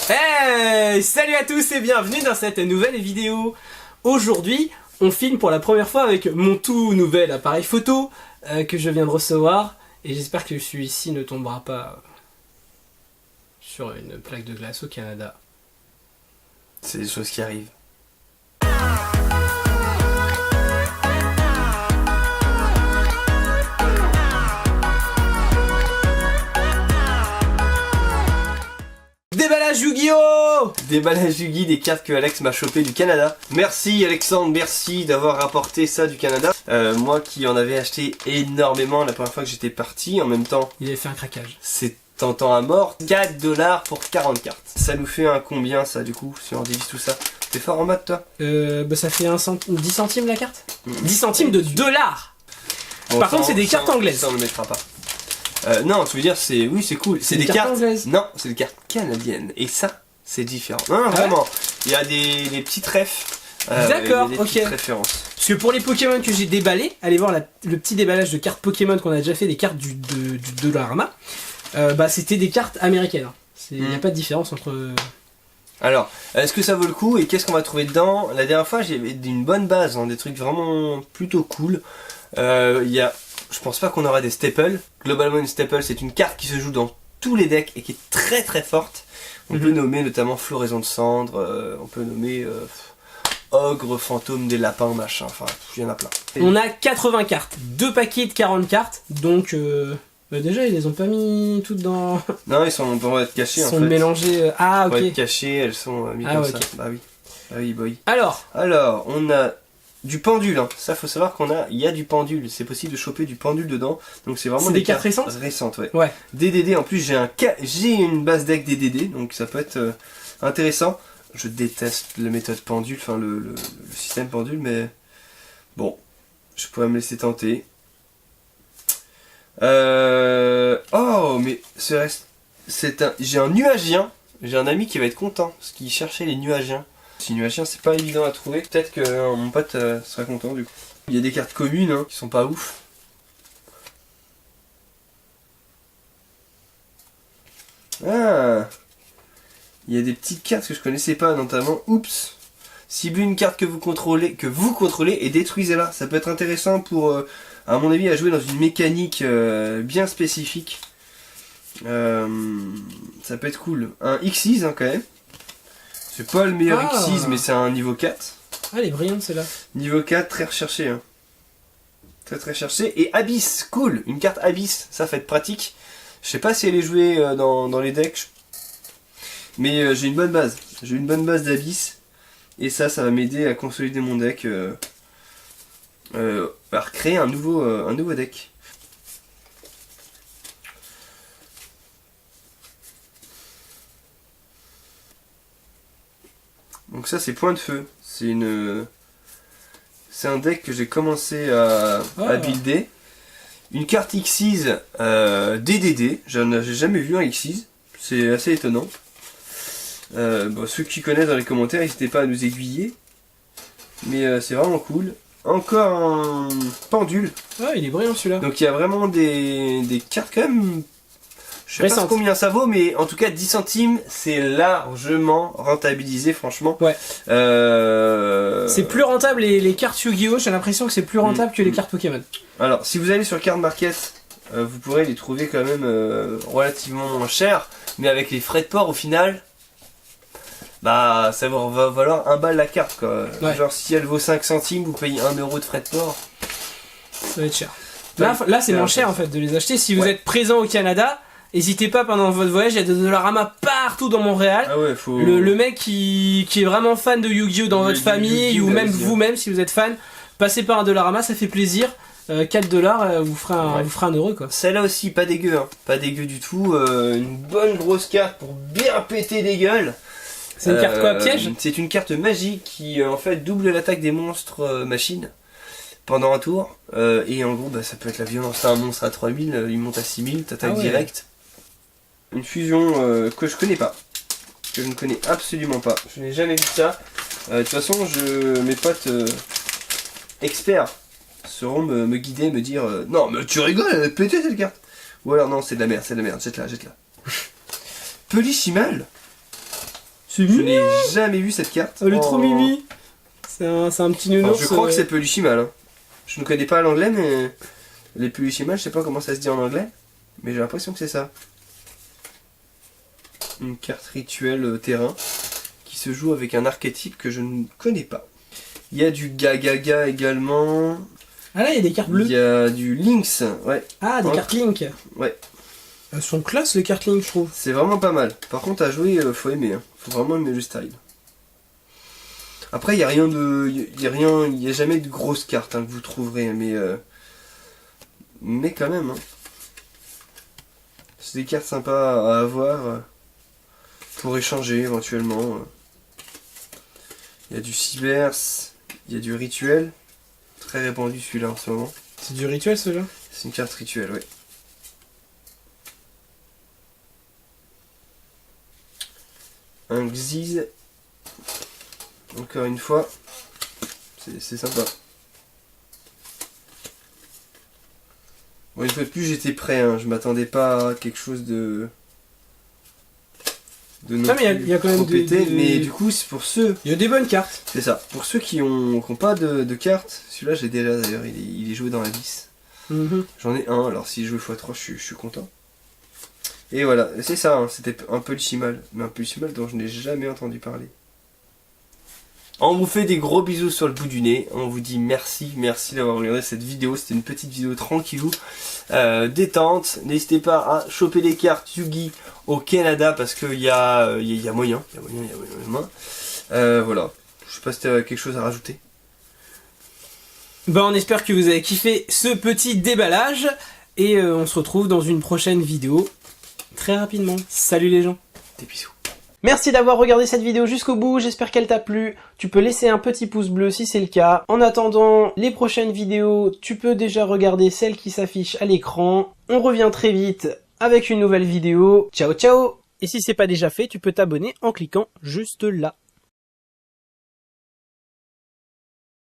Hey, salut à tous et bienvenue dans cette nouvelle vidéo. Aujourd'hui, on filme pour la première fois avec mon tout nouvel appareil photo que je viens de recevoir. Et j'espère que celui-ci ne tombera pas sur une plaque de glace au Canada. C'est des choses qui arrivent. Déballage Yu-Gi-Oh! Déballage Yu-Gi, des cartes que Alex m'a chopé du Canada. Merci Alexandre, merci d'avoir rapporté ça du Canada. Moi qui en avais acheté énormément la première fois que j'étais parti, en même temps... Il avait fait un craquage. C'est tentant à mort. 4 $ pour 40 cartes. Ça nous fait un combien ça du coup, si on divise tout ça? T'es fort en maths toi? Ça fait 10 centimes la carte. 10 centimes de dollars. Bon, par contre c'est des cartes anglaises. Ça on le mettra pas. Non, tu veux dire, c'est oui, c'est cool. C'est des cartes anglaises. Non, c'est des cartes canadiennes. Et ça, c'est différent. Non, vraiment. Il y a des petites refs. D'accord, des ok. petites références. Parce que pour les Pokémon que j'ai déballés, allez voir le petit déballage de cartes Pokémon qu'on a déjà fait, des cartes du Dollarama. C'était des cartes américaines. Il n'y a pas de différence entre... Alors, est-ce que ça vaut le coup et qu'est-ce qu'on va trouver dedans? La dernière fois, j'avais une bonne base, des trucs vraiment plutôt cool. Je pense pas qu'on aura des staples. Globalement, une staple, c'est une carte qui se joue dans tous les decks et qui est très très forte. On peut nommer notamment Floraison de Cendres, on peut nommer Ogre, Fantôme des Lapins, machin, enfin, il y en a plein. On a 80 cartes, 2 paquets de 40 cartes, donc déjà ils les ont pas mis toutes dans... Non, on peut être cachés en fait. Ils sont mélangés, ok. Pour être cachées, elles sont mises comme ça. Bah oui, bah oui, bah oui. Alors, on a... Du pendule, hein. Ça faut savoir il y a du pendule, c'est possible de choper du pendule dedans, donc c'est vraiment des cartes récentes. Récentes, ouais. Ouais. DDD, en plus j'ai une base deck DDD, donc ça peut être intéressant. Je déteste la méthode pendule, enfin le système pendule, mais bon, je pourrais me laisser tenter. Oh, mais j'ai un nuagien, j'ai un ami qui va être content, parce qu'il cherchait les nuagiens. Si nuagien c'est pas évident à trouver, peut-être que mon pote sera content du coup. Il y a des cartes communes qui sont pas ouf. Ah, il y a des petites cartes que je connaissais pas, notamment oups. Ciblez une carte que vous contrôlez et détruisez-la. Ça peut être intéressant pour, à mon avis, à jouer dans une mécanique bien spécifique. Ça peut être cool. Un Xyz quand même. C'est pas le meilleur Xyz, mais c'est un niveau 4. Ah, elle est brillante celle-là. Niveau 4, très recherché. Hein. Très très recherché. Et Abyss, cool. Une carte Abyss, ça fait être pratique. Je sais pas si elle est jouée dans les decks. Mais j'ai une bonne base. J'ai une bonne base d'Abyss. Et ça va m'aider à consolider mon deck. À recréer un nouveau deck. Donc ça c'est Point de Feu, c'est un deck que j'ai commencé à builder. Une carte Xyz DDD, j'ai jamais vu un Xyz, c'est assez étonnant. Ceux qui connaissent dans les commentaires, n'hésitez pas à nous aiguiller. Mais c'est vraiment cool. Encore un pendule. Ah, il est brillant celui-là. Donc il y a vraiment des cartes quand même... Je sais pas combien ça vaut, mais en tout cas 10 centimes, c'est largement rentabilisé, franchement. Ouais. C'est plus rentable les cartes Yu-Gi-Oh! J'ai l'impression que c'est plus rentable que les cartes Pokémon. Alors, si vous allez sur Card Market, vous pourrez les trouver quand même relativement moins chers, mais avec les frais de port au final, ça va valoir 1 balle la carte quoi. Ouais. Genre si elle vaut 5 centimes, vous payez 1 € de frais de port. Ça va être cher. Là c'est moins cher en fait de les acheter. Si vous êtes présent au Canada, n'hésitez pas pendant votre voyage, il y a des Dollarama partout dans Montréal. Ah ouais, le mec qui est vraiment fan de Yu-Gi-Oh! Dans votre famille, ou même vous-même si vous êtes fan, passez par un Dollarama, ça fait plaisir. 4 $, vous ferez un euro quoi. Celle-là aussi, pas dégueu, hein. Pas dégueu du tout. Une bonne grosse carte pour bien péter des gueules. C'est une carte quoi, piège? C'est une carte magique qui en fait double l'attaque des monstres machines pendant un tour. Et en gros, ça peut être la violence. T'as un monstre à 3000, il monte à 6000, t'attaques direct. Une fusion que je connais pas. Que je ne connais absolument pas. Je n'ai jamais vu ça. De toute façon, mes potes experts sauront me guider, me dire non, mais tu rigoles, elle a pété cette carte. Ou alors non, c'est de la merde, jette-la. Polishimal. C'est Je mignon. n'ai jamais vu cette carte. Elle est trop mimi. C'est un petit nounours. Alors, je crois que c'est Peluchimal. Hein. Je ne connais pas l'anglais, mais les Peluchimal, je sais pas comment ça se dit en anglais, mais j'ai l'impression que c'est ça. Une carte rituelle terrain qui se joue avec un archétype que je ne connais pas. Il y a du Gagaga également. Ah là, il y a des cartes bleues. Il y a du Lynx, ouais. Ah, des cartes Link. Ouais. Elles sont classe les cartes Link, je trouve. C'est vraiment pas mal. Par contre, à jouer, faut aimer. Hein. Faut vraiment aimer le style. Après, il y a rien de, il y a jamais de grosses cartes hein, que vous trouverez, mais quand même. Hein. C'est des cartes sympas à avoir pour échanger éventuellement. Il y a du Cybers, il y a du Rituel, très répandu celui-là en ce moment. C'est du rituel, celui-là? C'est une carte rituelle, oui. Un Xiz. Encore une fois. C'est sympa. Bon, une fois de plus, j'étais prêt. Hein. Je m'attendais pas à quelque chose de non Ah, mais il y a quand même trop pété, mais du coup, c'est pour ceux... Il y a des bonnes cartes. C'est ça. Pour ceux qui ont pas de cartes, celui-là, j'ai déjà d'ailleurs. Il est joué dans la 10. J'en ai un. Alors, si je joue x3, je suis content. Et voilà, c'est ça, hein, c'était un Peluchimal, mais un Peluchimal dont je n'ai jamais entendu parler. On vous fait des gros bisous sur le bout du nez, on vous dit merci d'avoir regardé cette vidéo, c'était une petite vidéo tranquillou, détente. N'hésitez pas à choper les cartes Yu-Gi au Canada parce qu'il y a moyen, voilà, je sais pas si tu as quelque chose à rajouter. Ben, on espère que vous avez kiffé ce petit déballage, et on se retrouve dans une prochaine vidéo. Très rapidement. Salut les gens. Des bisous. Merci d'avoir regardé cette vidéo jusqu'au bout, j'espère qu'elle t'a plu. Tu peux laisser un petit pouce bleu si c'est le cas. En attendant les prochaines vidéos, tu peux déjà regarder celles qui s'affichent à l'écran. On revient très vite avec une nouvelle vidéo. Ciao ciao. Et si c'est pas déjà fait, tu peux t'abonner en cliquant juste là.